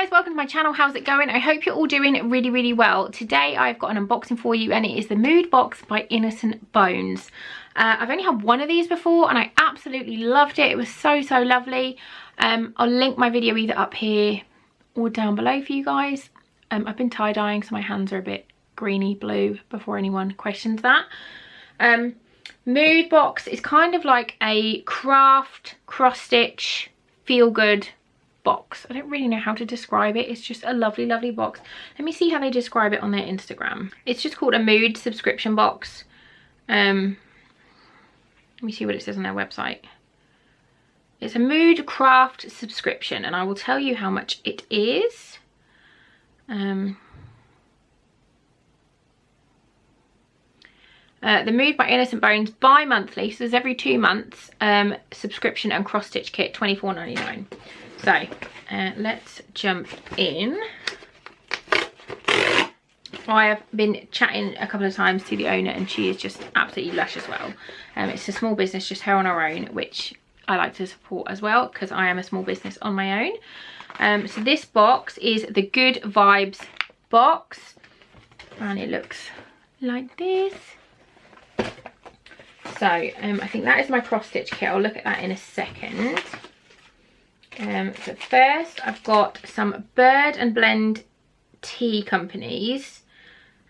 guys, welcome to my channel. How's it going? I hope you're all doing really well. Today I've got an unboxing for you and it is the Mood Box by Innocent Bones. I've only had one of these before and I absolutely loved it. It was so lovely. I'll link my video either up here or down below for you guys. I've been tie-dyeing so my hands are a bit greeny blue before anyone questions that. Mood Box is kind of like a craft cross-stitch feel-good box. I don't really know how to describe it. It's just a lovely box. Let me see how they describe it on their Instagram. It's just called a mood subscription box. Let me see what it says on their website. It's a mood craft subscription and I will tell you how much it is. The Mood by Innocent Bones bi-monthly, so there's every 2 months, subscription and cross-stitch kit, £24.99. So let's jump in. I have been chatting a couple of times to the owner and she is just absolutely lush as well. It's a small business, just her on her own, which I like to support as well because I am a small business on my own. So this box is the Good Vibes box and it looks like this. So I think that is my cross stitch kit. I'll look at that in a second. So first I've got some Bird and Blend tea companies.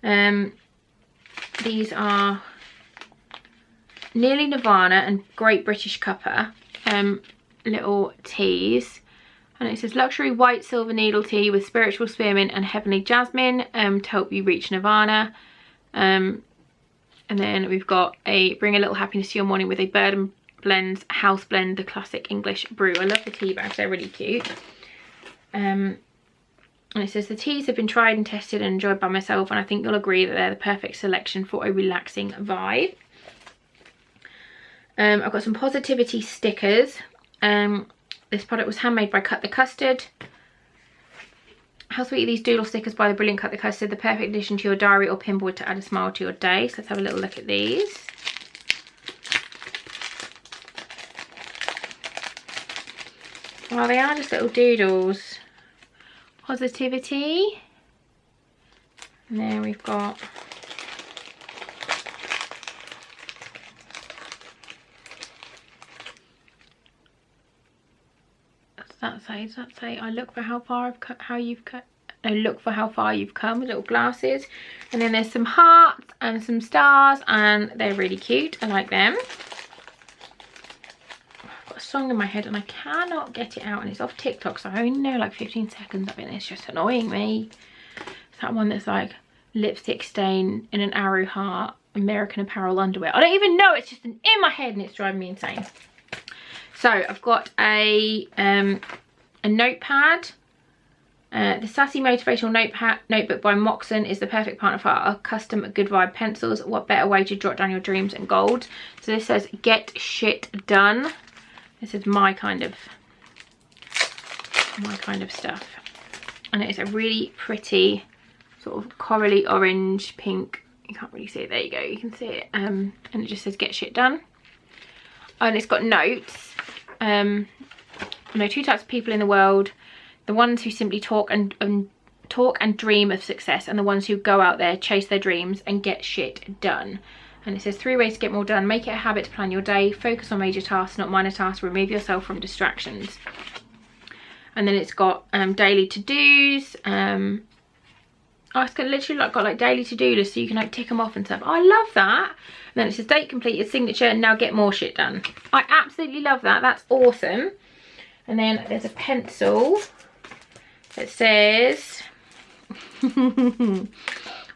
These are Nearly Nirvana and Great British Cuppa little teas, and it says luxury white silver needle tea with spiritual spearmint and heavenly jasmine to help you reach nirvana. And then we've got a bring a little happiness to your morning with a Bird and Blend's House Blend, the classic English brew. I love the tea bags, they're really cute. And it says the teas have been tried and tested and enjoyed by myself and I think you'll agree that they're the perfect selection for a relaxing vibe. I've got some positivity stickers. This product was handmade by Cut the Custard. How sweet are these doodle stickers by the brilliant Cut the Custard, the perfect addition to your diary or pinboard to add a smile to your day. So let's have a little look at these. Well, they are just little doodles. Positivity. And there we've got does that say I look for how far I've cut, look for how far you've come, with little glasses. And then there's some hearts and some stars and they're really cute. I like them. I've got a song in my head and I cannot get it out and it's off TikTok, so I only know like 15 seconds of it and it's just annoying me. It's that one that's like lipstick stain in an arrow heart, American Apparel underwear. I don't even know, it's just in my head and it's driving me insane. So I've got a notepad. The Sassy Motivational Notebook by Moxon is the perfect partner for our custom Good Vibe pencils. What better way to jot down your dreams and goals? So this says get shit done. This is my kind of stuff. And it is a really pretty sort of corally orange pink. You can't really see it, there you go, you can see it. And it just says get shit done. And it's got notes. I know 2 types of people in the world: the ones who simply talk and dream of success, and the ones who go out there, chase their dreams and get shit done. And it says 3 ways to get more done. Make it a habit to plan your day, focus on major tasks, not minor tasks, remove yourself from distractions. And then it's got daily to-dos. Oh, it's got literally got like daily to-do lists, so you can like tick them off and stuff. I love that. And then it says date completed, signature, and now get more shit done. I absolutely love that. That's awesome. And then there's a pencil that says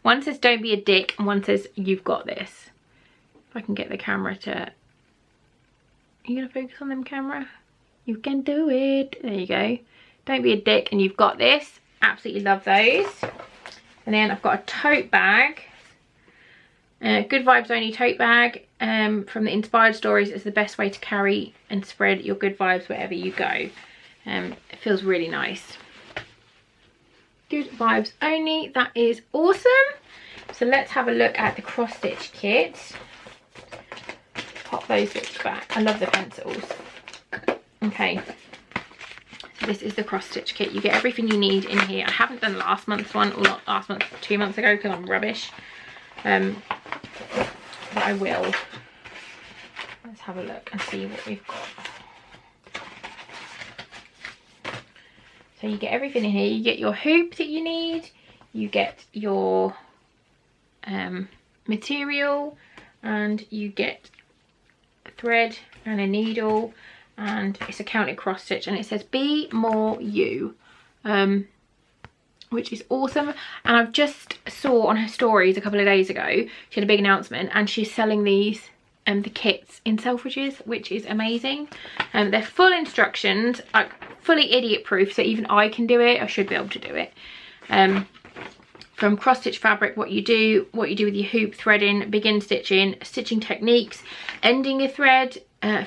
one says don't be a dick and one says you've got this. If I can get the camera to, are you gonna focus on them, camera? You can do it. There you go. Don't be a dick and you've got this. Absolutely love those. And then I've got a tote bag. Good Vibes Only tote bag from the Inspired Stories is the best way to carry and spread your good vibes wherever you go. It feels really nice. Good Vibes Only, that is awesome. So let's have a look at the cross stitch kit. Pop those bits back. I love the pencils. Okay, so this is the cross stitch kit. You get everything you need in here. I haven't done last month's one, or not last month, 2 months ago, because I'm rubbish. But I will. Let's have a look and see what we've got. So you get everything in here. You get your hoop that you need. You get your material, and you get a thread and a needle, and it's a counted cross stitch, and it says be more you, which is awesome. And I've just saw on her stories a couple of days ago, she had a big announcement, and she's selling these the kits in Selfridges, which is amazing. They're full instructions, like fully idiot proof, so even I can do it. I should be able to do it. From cross stitch fabric, what you do with your hoop, threading, begin stitching, stitching techniques, ending a thread,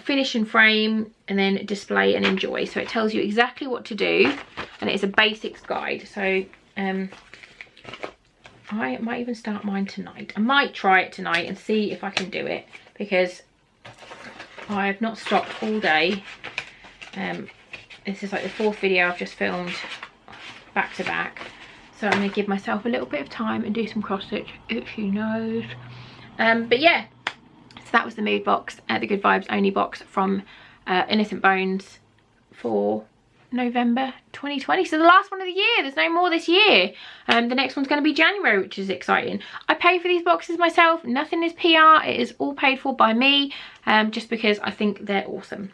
finish and frame, and then display and enjoy. So it tells you exactly what to do, and it's a basics guide. So I might even start mine tonight. I might try it tonight and see if I can do it, because I've not stopped all day. This is like the 4th video I've just filmed back to back. So I'm going to give myself a little bit of time and do some cross stitch, who knows. But yeah, so that was the mood box, the Good Vibes Only box from Innocent Bones for November 2020. So the last one of the year. There's no more this year. The next one's going to be January, which is exciting. I pay for these boxes myself. Nothing is PR. It is all paid for by me, just because I think they're awesome.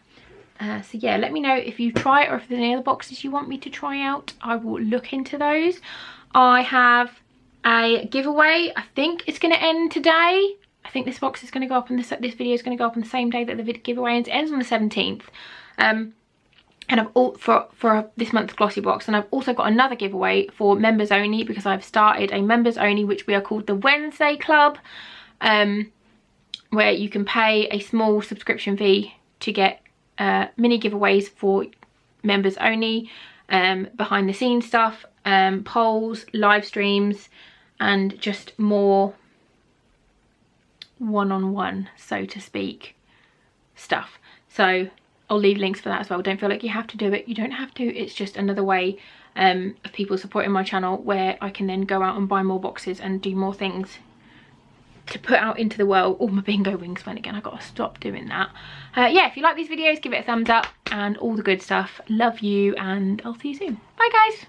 So yeah, let me know if you try it, or if there's any other boxes you want me to try out. I will look into those. I have a giveaway. I think it's going to end today. I think this box is going to go up, and this video is going to go up on the same day that the giveaway ends. It ends on the 17th. And I've all for this month's glossy box, and I've also got another giveaway for members only, because I've started a members only, which we are called the Wednesday Club, where you can pay a small subscription fee to get mini giveaways for members only, behind the scenes stuff, polls, live streams, and just more one-on-one, so to speak, stuff. So I'll leave links for that as well. Don't feel like you have to do it. You don't have to. It's just another way of people supporting my channel, where I can then go out and buy more boxes and do more things to put out into the world. Oh, my bingo rings went again. I've got to stop doing that. Yeah, if you like these videos, give it a thumbs up and all the good stuff. Love you, and I'll see you soon. Bye, guys.